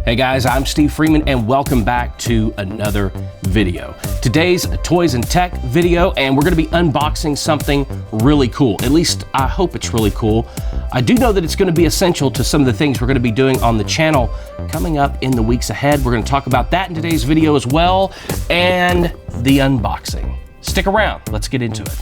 Hey guys, I'm Steve Freeman and welcome back to another video. Today's a toys and tech video and we're gonna be unboxing something really cool. At least I hope it's really cool. I do know that it's gonna be essential to some of the things we're gonna be doing on the channel coming up in the weeks ahead. We're gonna talk about that in today's video as well, and the unboxing. Stick around, let's get into it.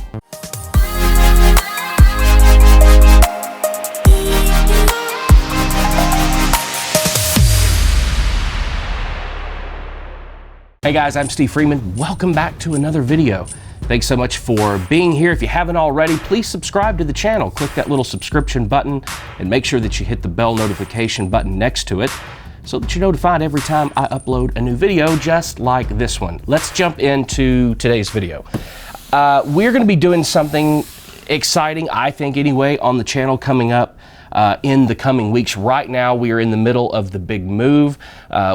Hey guys, I'm Steve Freeman. Welcome back to another video. Thanks so much for being here. If you haven't already, please subscribe to the channel. Click that little subscription button and make sure that you hit the bell notification button next to it so that you're notified every time I upload a new video just like this one. Let's jump into today's video. We're gonna be doing something exciting, I think anyway, on the channel coming up in the coming weeks. Right now, we are in the middle of the big move.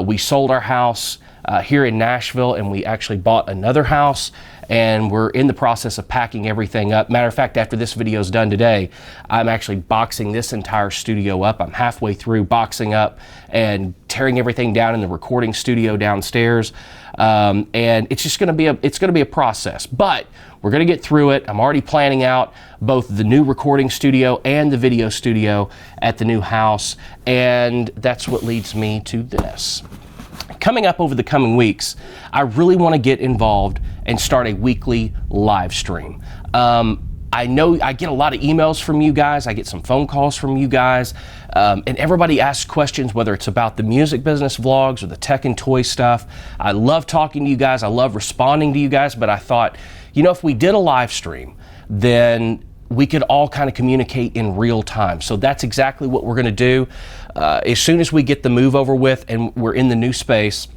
We sold our house here in Nashville, and we actually bought another house, and we're in the process of packing everything up. Matter of fact, after this video is done today, I'm actually boxing this entire studio up. I'm halfway through boxing up and tearing everything down in the recording studio downstairs, and it's just going to be a process, but we're going to get through it. I'm already planning out both the new recording studio and the video studio at the new house, and that's what leads me to this. Coming up over the coming weeks, I really want to get involved and start a weekly live stream. I know I get a lot of emails from you guys, I get some phone calls from you guys, and everybody asks questions, whether it's about the music business vlogs or the tech and toy stuff. I love talking to you guys, I love responding to you guys, but I thought, you know, if we did a live stream, then we could all kind of communicate in real time. So that's exactly what we're gonna do. As soon as we get the move over with and we're in the new space,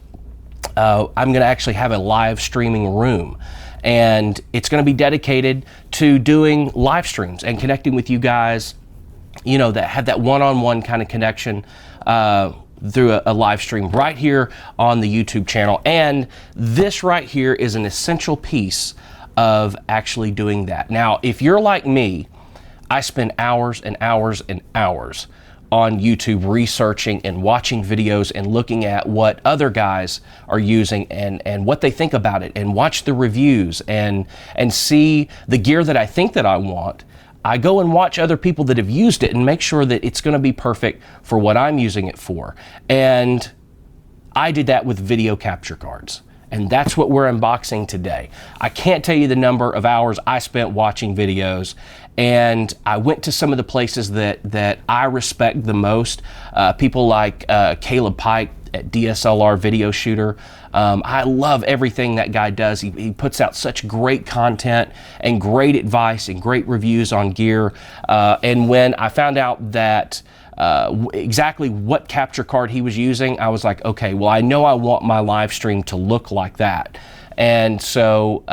I'm gonna actually have a live streaming room. And it's gonna be dedicated to doing live streams and connecting with you guys, you know, that have that one-on-one kind of connection through a live stream right here on the YouTube channel. And this right here is an essential piece of actually doing that. Now, if you're like me, I spend hours and hours and hours on YouTube researching and watching videos and looking at what other guys are using and what they think about it, and watch the reviews and see the gear that I think that I want. I go and watch other people that have used it and make sure that it's gonna be perfect for what I'm using it for. And I did that with video capture cards. And that's what we're unboxing today. I can't tell you the number of hours I spent watching videos, and I went to some of the places that I respect the most. People like Caleb Pike at DSLR Video Shooter. I love everything that guy does. He puts out such great content and great advice and great reviews on gear. And when I found out that exactly what capture card he was using, I was like, okay, well, I know I want my live stream to look like that. And so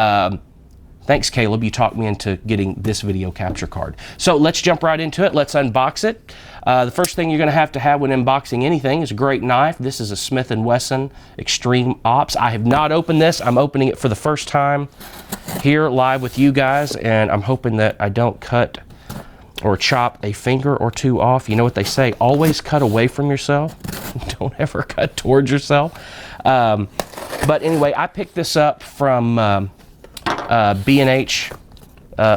thanks, Caleb, you talked me into getting this video capture card. So let's jump right into it. Let's unbox it. The first thing you're going to have when unboxing anything is a great knife. This is a Smith & Wesson Extreme Ops. I have not opened this. I'm opening it for the first time here live with you guys, and I'm hoping that I don't cut or chop a finger or two off. You know what they say, always cut away from yourself. Don't ever cut towards yourself. But anyway, I picked this up from B&H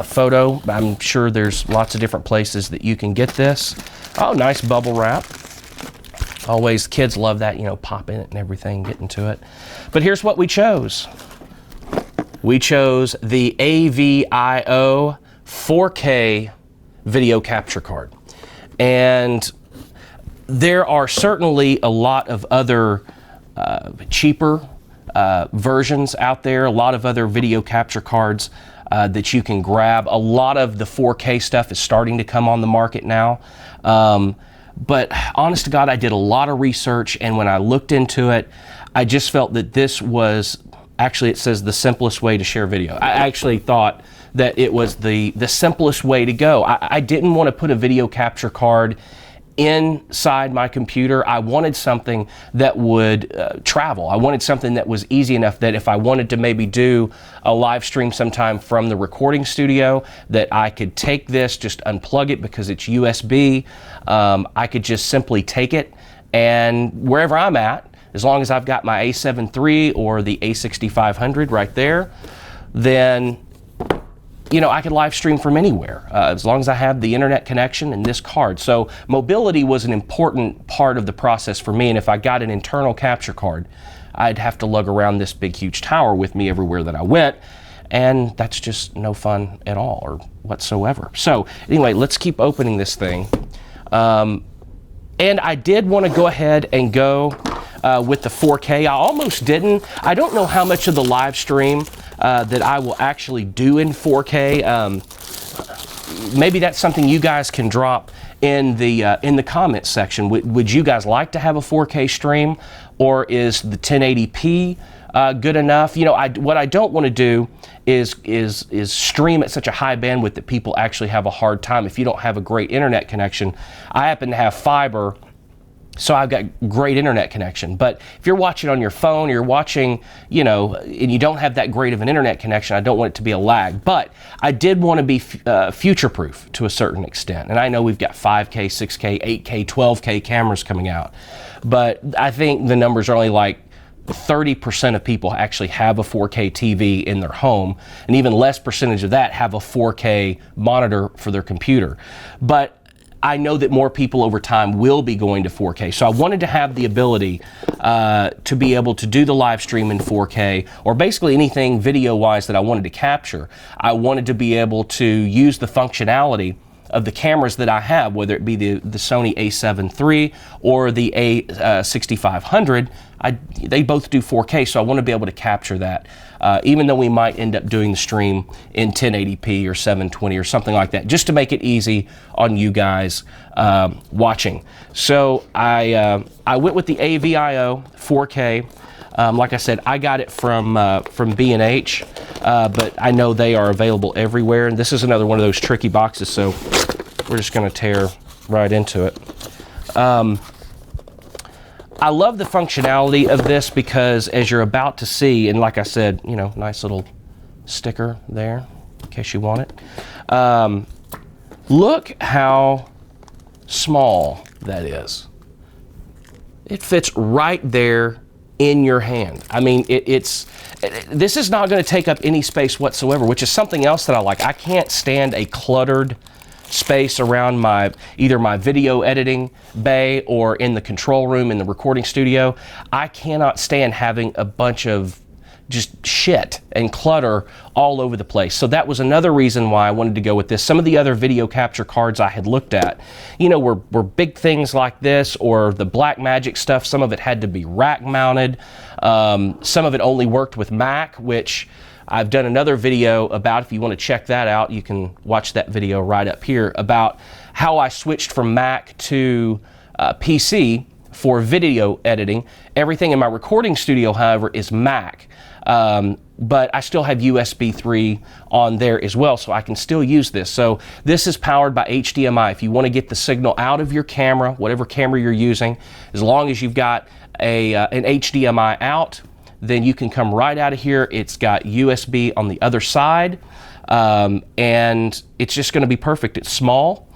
Photo. I'm sure there's lots of different places that you can get this. Oh, nice bubble wrap. Always, kids love that, you know, pop in it and everything, get into it. But here's what we chose. We chose the AVIO 4K video capture card. And there are certainly a lot of other cheaper versions out there, a lot of other video capture cards that you can grab. A lot of the 4K stuff is starting to come on the market now. But honest to God, I did a lot of research, and when I looked into it, I just felt that this was, actually it says the simplest way to share video. I actually thought that it was the simplest way to go. I didn't want to put a video capture card inside my computer. I wanted something that would travel. I wanted something that was easy enough that if I wanted to maybe do a live stream sometime from the recording studio, that I could take this, just unplug it because it's USB. I could just simply take it and wherever I'm at, as long as I've got my A7 III or the A6500 right there, then you know, I could live stream from anywhere, as long as I have the internet connection and this card. So mobility was an important part of the process for me, and if I got an internal capture card, I'd have to lug around this big huge tower with me everywhere that I went, and that's just no fun at all or whatsoever. So anyway, let's keep opening this thing. And I did want to go ahead and go with the 4K. I almost didn't. I don't know how much of the live stream that I will actually do in 4K. Maybe that's something you guys can drop in the comments section. Would you guys like to have a 4K stream, or is the 1080p good enough? You know, what I don't want to do is stream at such a high bandwidth that people actually have a hard time if you don't have a great internet connection. I happen to have fiber, so I've got great internet connection. But if you're watching on your phone, or you're watching, you know, and you don't have that great of an internet connection, I don't want it to be a lag. But I did want to be future-proof to a certain extent. And I know we've got 5K, 6K, 8K, 12K cameras coming out. But I think the numbers are only like 30% of people actually have a 4K TV in their home, and even less percentage of that have a 4K monitor for their computer. But I know that more people over time will be going to 4K. So I wanted to have the ability to be able to do the live stream in 4K, or basically anything video-wise that I wanted to capture. I wanted to be able to use the functionality of the cameras that I have, whether it be the Sony A7 III or the A6500. They both do 4K, so I want to be able to capture that, even though we might end up doing the stream in 1080p or 720 or something like that, just to make it easy on you guys watching. So I went with the AVIO 4K. Like I said, I got it from B&H, but I know they are available everywhere. And this is another one of those tricky boxes, so we're just going to tear right into it. I love the functionality of this because, as you're about to see, and like I said, you know, nice little sticker there in case you want it. Look how small that is. It fits right there in your hand. I mean, this is not going to take up any space whatsoever, which is something else that I like. I can't stand a cluttered space around either my video editing bay or in the control room in the recording studio. I cannot stand having a bunch of just shit and clutter all over the place. So that was another reason why I wanted to go with this. Some of the other video capture cards I had looked at, you know, were big things like this, or the Blackmagic stuff. Some of it had to be rack mounted. Some of it only worked with Mac, which I've done another video about. If you want to check that out, you can watch that video right up here about how I switched from Mac to PC for video editing. Everything in my recording studio, however, is Mac. But I still have USB 3 on there as well, so I can still use this. So this is powered by HDMI. If you want to get the signal out of your camera, whatever camera you're using, as long as you've got an HDMI out, then you can come right out of here. It's got USB on the other side, and it's just going to be perfect. It's small.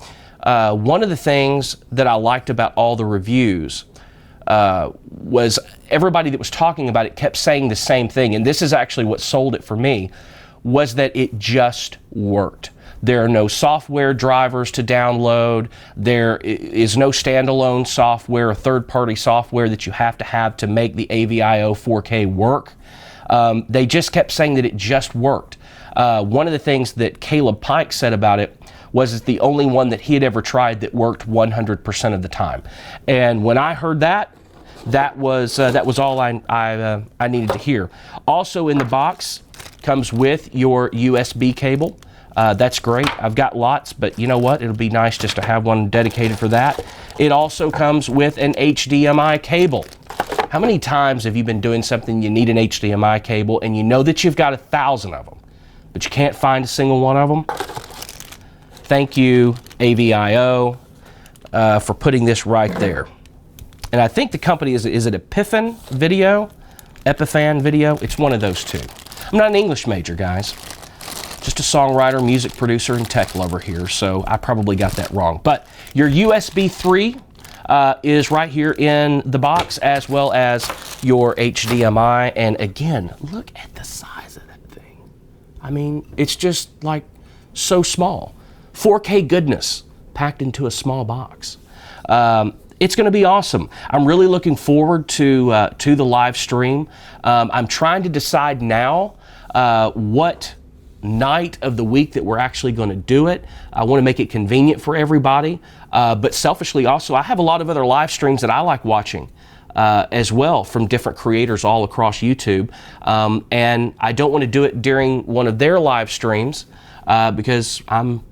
One of the things that I liked about all the reviews was everybody that was talking about it kept saying the same thing, and this is actually what sold it for me, was that it just worked. There are no software drivers to download. There is no standalone software or third-party software that you have to make the AVIO 4K work. They just kept saying that it just worked. One of the things that Caleb Pike said about it was it's the only one that he had ever tried that worked 100% of the time. And when I heard that, that was all I needed to hear. Also in the box comes with your USB cable. That's great. I've got lots, but you know what? It'll be nice just to have one dedicated for that. It also comes with an HDMI cable. How many times have you been doing something, you need an HDMI cable, and you know that you've got 1,000 of them, but you can't find a single one of them? Thank you, AVIO, for putting this right there. And I think the company, is it Epiphan Video? Epiphan Video? It's one of those two. I'm not an English major, guys. Just a songwriter, music producer, and tech lover here, so I probably got that wrong. But your USB 3 is right here in the box, as well as your HDMI. And again, look at the size of that thing. I mean, it's just like so small. 4K goodness packed into a small box. It's going to be awesome. I'm really looking forward to the live stream. I'm trying to decide now what night of the week that we're actually going to do it. I want to make it convenient for everybody, but selfishly also, I have a lot of other live streams that I like watching as well from different creators all across YouTube, and I don't want to do it during one of their live streams because I'm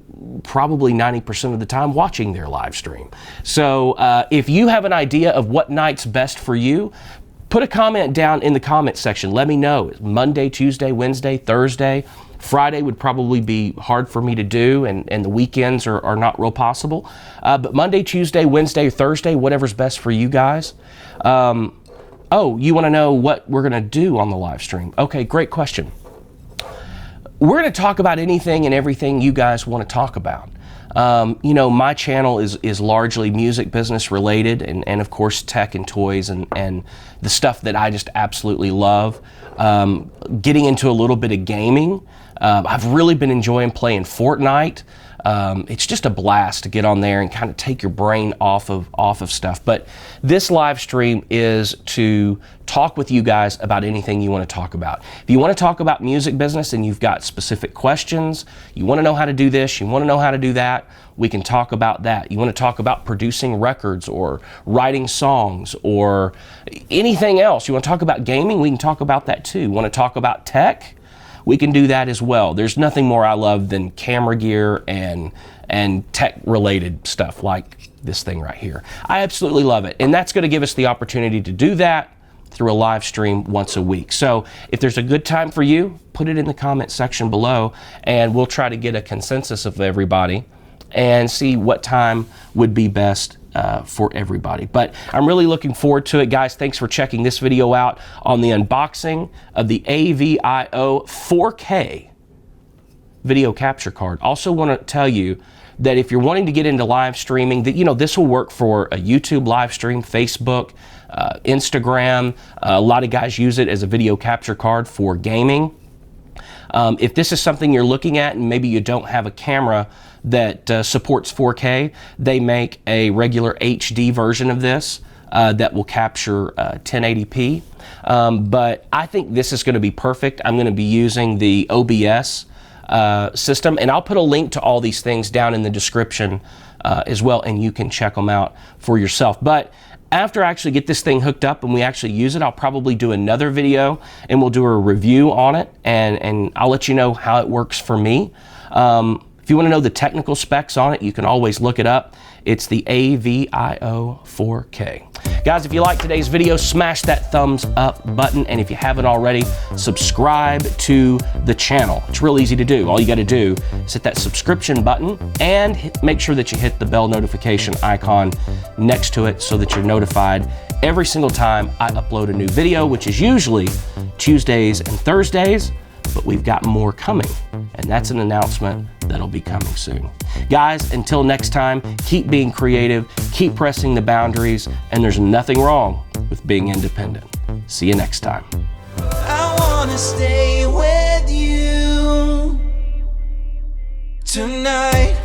probably 90% of the time watching their live stream. So if you have an idea of what night's best for you, put a comment down in the comment section. Let me know. Monday, Tuesday, Wednesday, Thursday. Friday would probably be hard for me to do, and the weekends are not real possible. But Monday, Tuesday, Wednesday, Thursday, whatever's best for you guys. Oh, you want to know what we're going to do on the live stream? Okay, great question. We're going to talk about anything and everything you guys want to talk about. You know, my channel is largely music business related, and of course tech and toys and the stuff that I just absolutely love. Getting into a little bit of gaming. I've really been enjoying playing Fortnite. It's just a blast to get on there and kind of take your brain off of stuff. But this live stream is to talk with you guys about anything you want to talk about. If you want to talk about music business and you've got specific questions, you want to know how to do this, you want to know how to do that, we can talk about that. You want to talk about producing records or writing songs or anything else. You want to talk about gaming, we can talk about that too. You want to talk about tech? We can do that as well. There's nothing more I love than camera gear and tech related stuff like this thing right here. I absolutely love it. And that's going to give us the opportunity to do that through a live stream once a week. So if there's a good time for you, put it in the comment section below and we'll try to get a consensus of everybody and see what time would be best for everybody. But I'm really looking forward to it, guys. Thanks for checking this video out on the unboxing of the AVIO 4K video capture card. Also want to tell you that if you're wanting to get into live streaming, that, you know, this will work for a YouTube live stream, Facebook, Instagram. A lot of guys use it as a video capture card for gaming. If this is something you're looking at and maybe you don't have a camera that supports 4K, they make a regular HD version of this that will capture 1080p. But I think this is going to be perfect. I'm going to be using the OBS system, and I'll put a link to all these things down in the description as well, and you can check them out for yourself. But after I actually get this thing hooked up and we actually use it, I'll probably do another video and we'll do a review on it, and I'll let you know how it works for me. If you want to know the technical specs on it, you can always look it up. It's the AVIO 4K. Guys, if you like today's video, smash that thumbs up button. And if you haven't already, subscribe to the channel. It's real easy to do. All you got to do is hit that subscription button and make sure that you hit the bell notification icon next to it so that you're notified every single time I upload a new video, which is usually Tuesdays and Thursdays. But we've got more coming, and that's an announcement that'll be coming soon. Guys, until next time, keep being creative, keep pressing the boundaries, and there's nothing wrong with being independent. See you next time. I wanna stay with you tonight.